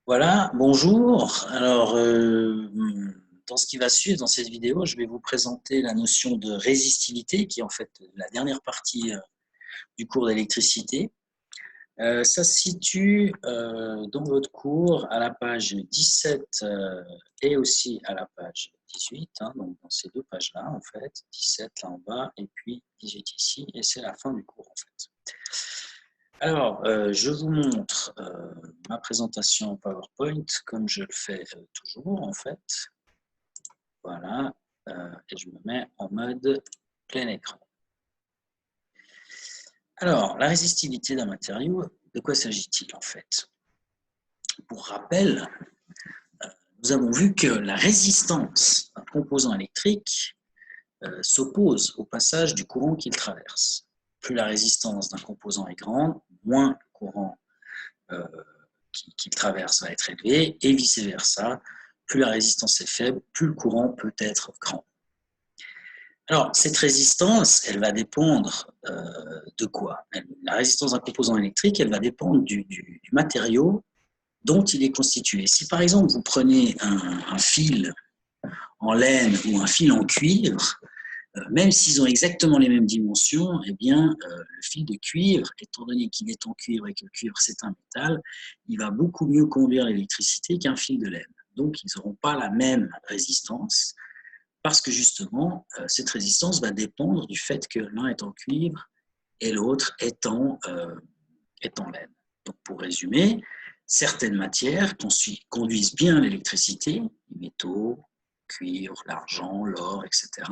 Voilà, bonjour. Alors, dans ce qui va suivre dans cette vidéo, je vais vous présenter la notion de résistivité, qui est en fait la dernière partie du cours d'électricité. Ça se situe dans votre cours à la page 17 et aussi à la page 18, hein, donc dans ces deux pages-là, en fait, 17 là en bas et puis 18 ici, et c'est la fin du cours, en fait. Alors, je vous montre ma présentation PowerPoint comme je le fais toujours en fait. Voilà, et je me mets en mode plein écran. Alors, la résistivité d'un matériau, de quoi s'agit-il en fait? Pour rappel, nous avons vu que la résistance d'un composant électrique s'oppose au passage du courant qu'il traverse. Plus la résistance d'un composant est grande, moins le courant qu'il traverse va être élevé, et vice-versa. Plus la résistance est faible, plus le courant peut être grand. Alors, cette résistance, elle va dépendre de quoi? La résistance d'un composant électrique, elle va dépendre du matériau dont il est constitué. Si par exemple, vous prenez un fil en laine ou un fil en cuivre, même s'ils ont exactement les mêmes dimensions, eh bien, le fil de cuivre, étant donné qu'il est en cuivre et que le cuivre c'est un métal, il va beaucoup mieux conduire l'électricité qu'un fil de laine. Donc, ils n'auront pas la même résistance, parce que justement, cette résistance va dépendre du fait que l'un est en cuivre et l'autre est en laine. Donc, pour résumer, certaines matières conduisent bien l'électricité, les métaux, le cuivre, l'argent, l'or, etc.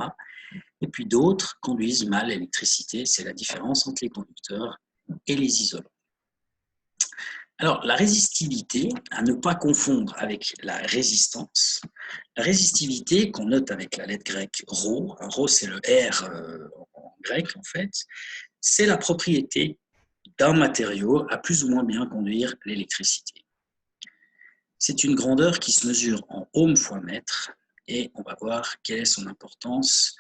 Et puis d'autres conduisent mal l'électricité, c'est la différence entre les conducteurs et les isolants. Alors, la résistivité, à ne pas confondre avec la résistance. La résistivité, qu'on note avec la lettre grecque ρ, ρ c'est le R en grec en fait, c'est la propriété d'un matériau à plus ou moins bien conduire l'électricité. C'est une grandeur qui se mesure en ohms fois mètre, et on va voir quelle est son importance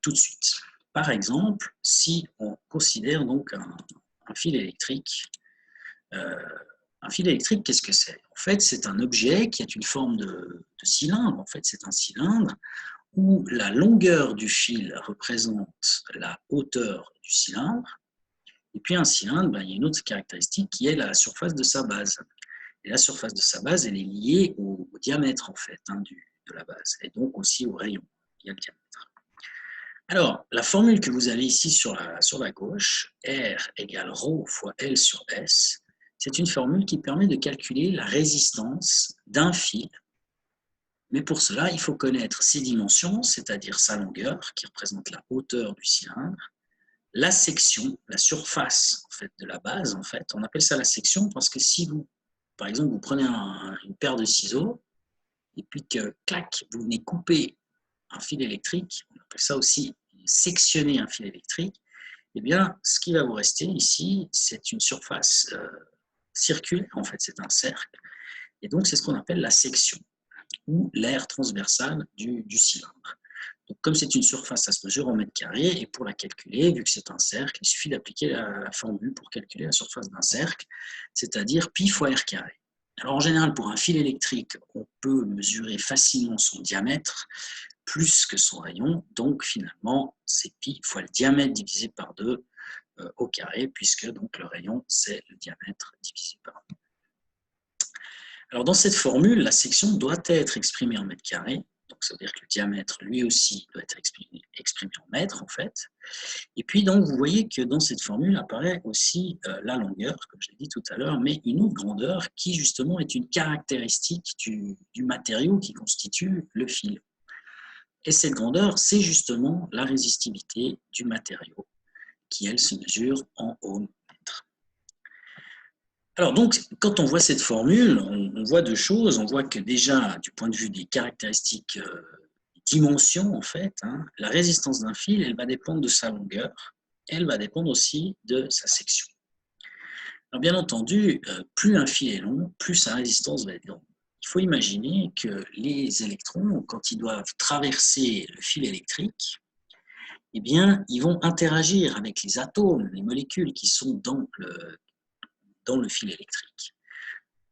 tout de suite. Par exemple, si on considère donc un fil électrique, qu'est-ce que c'est? En fait, c'est un objet qui a une forme de cylindre. En fait, c'est un cylindre où la longueur du fil représente la hauteur du cylindre. Et puis un cylindre, il y a une autre caractéristique qui est la surface de sa base. Et la surface de sa base, elle est liée au diamètre en fait, de la base, et donc aussi au rayon. Il y a le diamètre. Alors, la formule que vous avez ici sur la gauche, R égale ρ fois L sur S, c'est une formule qui permet de calculer la résistance d'un fil. Mais pour cela, il faut connaître ses dimensions, c'est-à-dire sa longueur, qui représente la hauteur du cylindre, la section, la surface en fait, de la base. En fait. On appelle ça la section parce que si vous, par exemple, vous prenez une paire de ciseaux et puis que, clac, vous venez couper un fil électrique, on appelle ça aussi sectionner un fil électrique, eh bien, ce qui va vous rester ici, c'est une surface circulaire, en fait, c'est un cercle, et donc c'est ce qu'on appelle la section, ou l'aire transversale du cylindre. Donc, comme c'est une surface, ça se mesure en mètres carrés, et pour la calculer, vu que c'est un cercle, il suffit d'appliquer la formule pour calculer la surface d'un cercle, c'est-à-dire pi fois r carré. Alors en général, pour un fil électrique, on peut mesurer facilement son diamètre, plus que son rayon, donc finalement c'est pi fois le diamètre divisé par 2 au carré, puisque donc le rayon c'est le diamètre divisé par 2. Alors dans cette formule, la section doit être exprimée en mètres carrés, donc ça veut dire que le diamètre lui aussi doit être exprimé en mètres en fait. Et puis donc vous voyez que dans cette formule apparaît aussi la longueur, comme je l'ai dit tout à l'heure, mais une autre grandeur qui justement est une caractéristique du matériau qui constitue le fil. Et cette grandeur, c'est justement la résistivité du matériau, qui, elle, se mesure en ohms mètres. Alors donc, quand on voit cette formule, on voit deux choses. On voit que déjà, du point de vue des caractéristiques dimensions, en fait, la résistance d'un fil, elle va dépendre de sa longueur. Elle va dépendre aussi de sa section. Alors bien entendu, plus un fil est long, plus sa résistance va être grande. Il faut imaginer que les électrons, quand ils doivent traverser le fil électrique, eh bien, ils vont interagir avec les atomes, les molécules qui sont dans le fil électrique.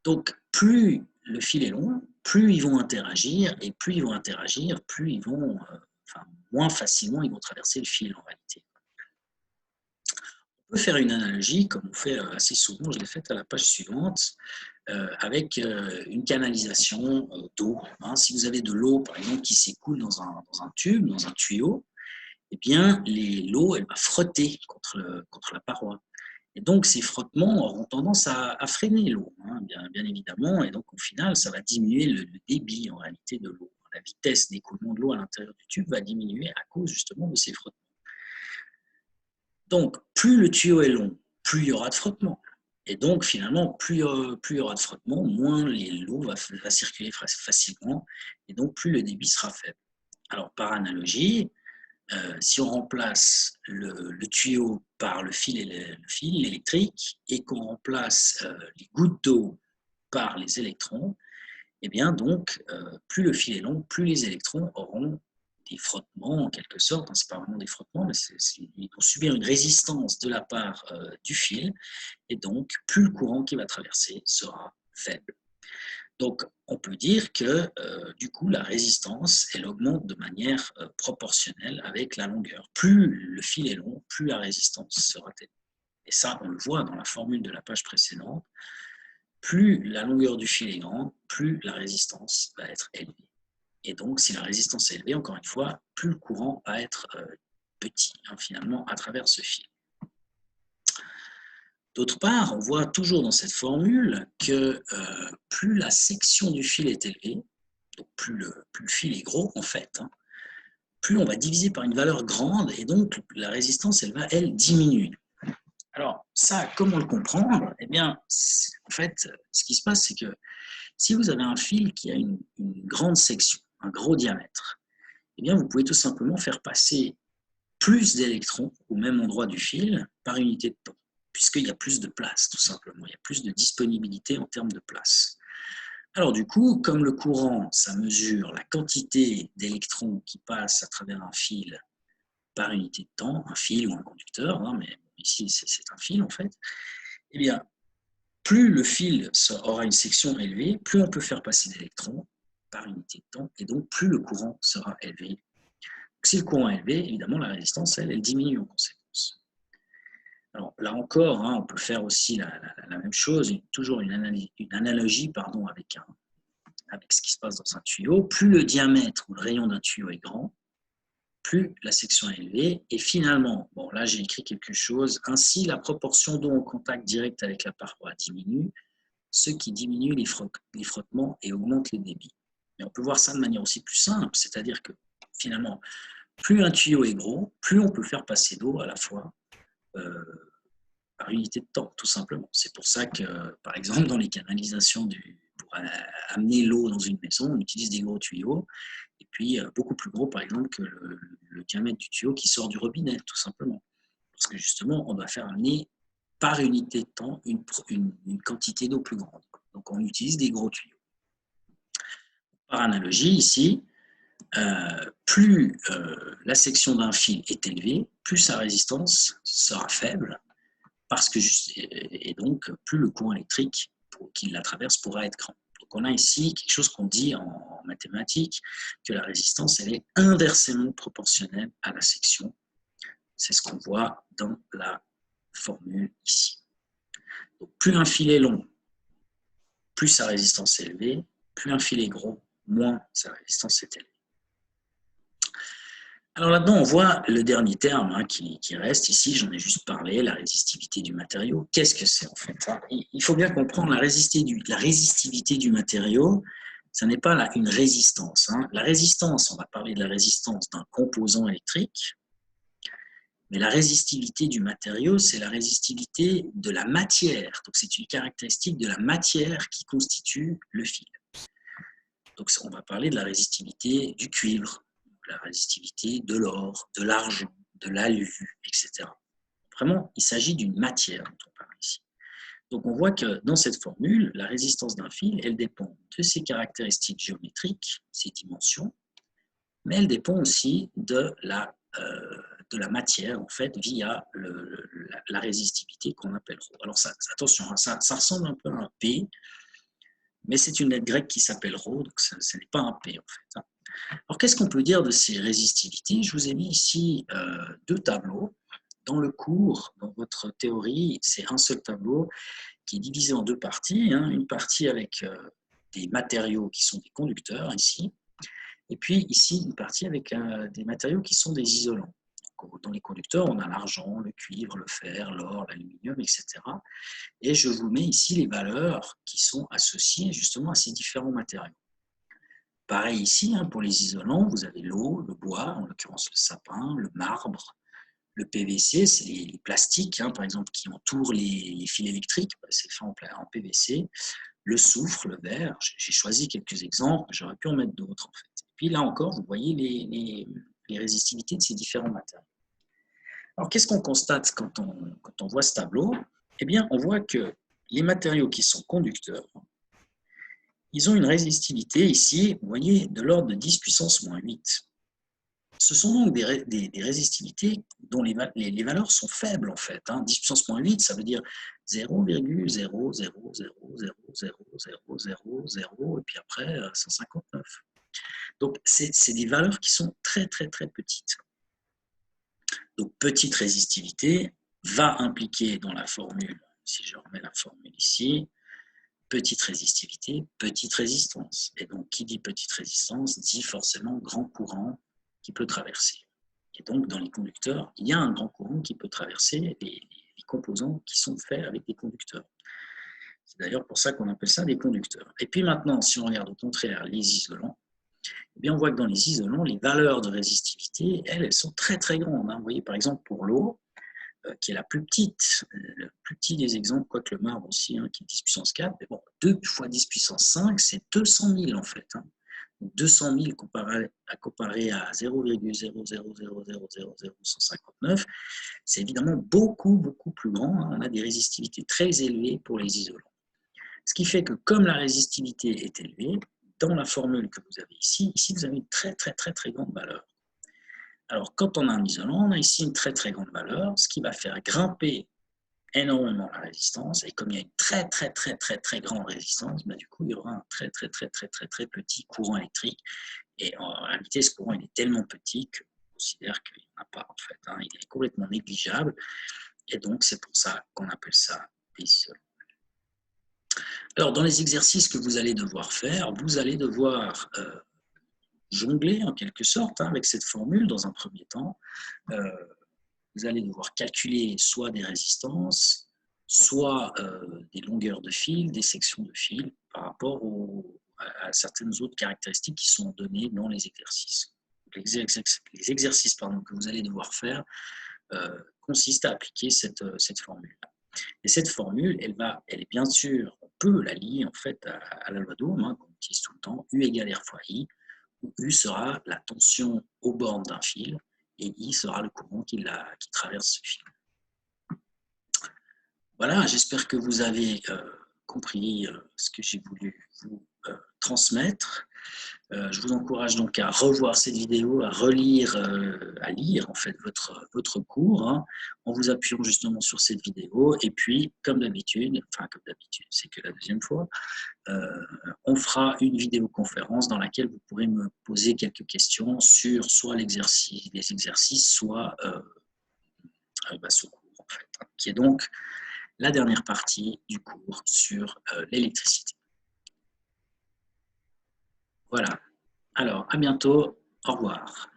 Donc, plus le fil est long, plus ils vont interagir, et plus ils vont interagir, plus ils vont, moins facilement ils vont traverser le fil en réalité. On peut faire une analogie, comme on fait assez souvent, je l'ai faite à la page suivante, avec une canalisation d'eau. Hein. Si vous avez de l'eau, par exemple, qui s'écoule dans un tube, dans un tuyau, eh bien, l'eau, elle va frotter contre la paroi. Et donc, ces frottements auront tendance à freiner l'eau, hein, bien évidemment, et donc au final, ça va diminuer le débit en réalité de l'eau. La vitesse d'écoulement de l'eau à l'intérieur du tube va diminuer à cause justement de ces frottements. Donc, plus le tuyau est long, plus il y aura de frottements. Et donc, finalement, plus il y aura de frottements, moins l'eau va circuler facilement, et donc plus le débit sera faible. Alors, par analogie, si on remplace le tuyau par le fil électrique et qu'on remplace les gouttes d'eau par les électrons, eh bien donc, plus le fil est long, plus les électrons auront des frottements en quelque sorte. Ce n'est pas vraiment des frottements, mais ils vont subir une résistance de la part du fil, et donc plus le courant qui va traverser sera faible. Donc, on peut dire que du coup, la résistance, elle augmente de manière proportionnelle avec la longueur. Plus le fil est long, plus la résistance sera élevée. Et ça, on le voit dans la formule de la page précédente. Plus la longueur du fil est grande, plus la résistance va être élevée. Et donc, si la résistance est élevée, encore une fois, plus le courant va être petit, hein, finalement, à travers ce fil. D'autre part, on voit toujours dans cette formule que plus la section du fil est élevée, donc plus le fil est gros en fait, hein, plus on va diviser par une valeur grande, et donc la résistance, elle va, elle, diminuer. Alors ça, comment le comprendre? Eh bien, en fait, ce qui se passe, c'est que si vous avez un fil qui a une grande section, un gros diamètre, eh bien, vous pouvez tout simplement faire passer plus d'électrons au même endroit du fil par unité de temps, puisqu'il y a plus de place, tout simplement. Il y a plus de disponibilité en termes de place. Alors du coup, comme le courant, ça mesure la quantité d'électrons qui passent à travers un fil par unité de temps, un fil ou un conducteur, hein, mais ici c'est un fil en fait, eh bien, plus le fil aura une section élevée, plus on peut faire passer d'électrons par unité de temps, et donc plus le courant sera élevé. Si le courant est élevé, évidemment, la résistance, elle diminue en conséquence. Alors là encore, hein, on peut faire aussi la même chose, toujours une analogie avec ce qui se passe dans un tuyau. Plus le diamètre ou le rayon d'un tuyau est grand, plus la section est élevée. Et finalement, bon là j'ai écrit quelque chose, ainsi la proportion d'eau en contact direct avec la paroi diminue, ce qui diminue les frottements et augmente les débits. Mais on peut voir ça de manière aussi plus simple, c'est-à-dire que finalement, plus un tuyau est gros, plus on peut faire passer d'eau à la fois par unité de temps, tout simplement. C'est pour ça que, par exemple, dans les canalisations, pour amener l'eau dans une maison, on utilise des gros tuyaux, et puis beaucoup plus gros, par exemple, que le diamètre du tuyau qui sort du robinet, tout simplement. Parce que justement, on doit faire amener par unité de temps une quantité d'eau plus grande. Donc, on utilise des gros tuyaux. Par analogie, ici, plus la section d'un fil est élevée, plus sa résistance sera faible, et donc plus le courant électrique qui la traverse pourra être grand. Donc on a ici quelque chose qu'on dit en mathématiques, que la résistance, elle est inversement proportionnelle à la section. C'est ce qu'on voit dans la formule ici. Donc plus un fil est long, plus sa résistance est élevée, plus un fil est gros, moins sa résistance est élevée. Alors là-dedans, on voit le dernier terme hein, qui reste ici, j'en ai juste parlé, la résistivité du matériau. Qu'est-ce que c'est en fait hein? Il faut bien comprendre la résistivité du matériau, ça n'est pas une résistance. Hein. La résistance, on va parler de la résistance d'un composant électrique, mais la résistivité du matériau, c'est la résistivité de la matière. Donc c'est une caractéristique de la matière qui constitue le fil. Donc on va parler de la résistivité du cuivre, la résistivité de l'or, de l'argent, de l'alu, etc. Vraiment, il s'agit d'une matière dont on parle ici. Donc on voit que dans cette formule, la résistance d'un fil, elle dépend de ses caractéristiques géométriques, ses dimensions, mais elle dépend aussi de la matière, en fait, via la résistivité qu'on appelle ρ. Alors attention, ça ressemble un peu à un P, mais c'est une lettre grecque qui s'appelle Rho, donc ce n'est pas un P en fait. Alors qu'est-ce qu'on peut dire de ces résistivités? Je vous ai mis ici deux tableaux. Dans le cours, dans votre théorie, c'est un seul tableau qui est divisé en deux parties. Une partie avec des matériaux qui sont des conducteurs ici, et puis ici une partie avec des matériaux qui sont des isolants. Dans les conducteurs, on a l'argent, le cuivre, le fer, l'or, l'aluminium, etc. Et je vous mets ici les valeurs qui sont associées justement à ces différents matériaux. Pareil ici, pour les isolants, vous avez l'eau, le bois, en l'occurrence le sapin, le marbre, le PVC, c'est les plastiques, par exemple, qui entourent les fils électriques, c'est fait en PVC, le soufre, le verre, j'ai choisi quelques exemples, j'aurais puis en mettre d'autres en fait. Et puis là encore, vous voyez les résistivités de ces différents matériaux. Alors qu'est-ce qu'on constate quand on voit ce tableau? Eh bien, on voit que les matériaux qui sont conducteurs, ils ont une résistivité ici, vous voyez, de l'ordre de 10 puissance moins 8. Ce sont donc des résistivités dont les valeurs sont faibles en fait. 10 puissance moins 8, ça veut dire 0,000000000 et puis après 159. Donc c'est des valeurs qui sont très très très petites. Donc petite résistivité va impliquer dans la formule, si je remets la formule ici, petite résistivité, petite résistance. Et donc qui dit petite résistance dit forcément grand courant qui peut traverser. Et donc, dans les conducteurs, il y a un grand courant qui peut traverser les composants qui sont faits avec des conducteurs. C'est d'ailleurs pour ça qu'on appelle ça des conducteurs. Et puis maintenant, si on regarde au contraire les isolants, eh bien on voit que dans les isolants, les valeurs de résistivité, elles sont très très grandes. Vous voyez par exemple pour l'eau, qui est la plus petite, le plus petit des exemples, quoique le marbre aussi, qui est 10 puissance 4, mais bon, 2 fois 10 puissance 5, c'est 200 000 en fait. 200 000 comparé à 0,000000159, c'est évidemment beaucoup, beaucoup plus grand. On a des résistivités très élevées pour les isolants. Ce qui fait que comme la résistivité est élevée, dans la formule que vous avez ici vous avez une très, très, très, très grande valeur. Alors, quand on a un isolant, on a ici une très, très grande valeur, ce qui va faire grimper énormément la résistance, et comme il y a une très très très très très grande résistance, du coup il y aura un très très très très très très petit courant électrique, et en réalité ce courant il est tellement petit qu'on considère qu'il n'y en a pas en fait, il est complètement négligeable, et donc c'est pour ça qu'on appelle ça des isolants. Alors dans les exercices que vous allez devoir faire, vous allez devoir jongler en quelque sorte avec cette formule dans un premier temps. Vous allez devoir calculer soit des résistances, soit des longueurs de fil, des sections de fil, par rapport à certaines autres caractéristiques qui sont données dans les exercices. Les exercices que vous allez devoir faire consistent à appliquer cette formule. Et cette formule, elle est bien sûr, on peut la lier en fait à la loi d'Ohm, qu'on utilise tout le temps, U égale R fois I, où U sera la tension aux bornes d'un fil, et I sera le courant qui traverse ce fil. Voilà, j'espère que vous avez compris ce que j'ai voulu vous transmettre. Je vous encourage donc à revoir cette vidéo, à relire, à lire en fait votre cours, en vous appuyant justement sur cette vidéo. Et puis, comme d'habitude, c'est que la deuxième fois, on fera une vidéoconférence dans laquelle vous pourrez me poser quelques questions sur soit les exercices, soit ce cours en fait, qui est donc la dernière partie du cours sur l'électricité. Voilà. Alors, à bientôt. Au revoir.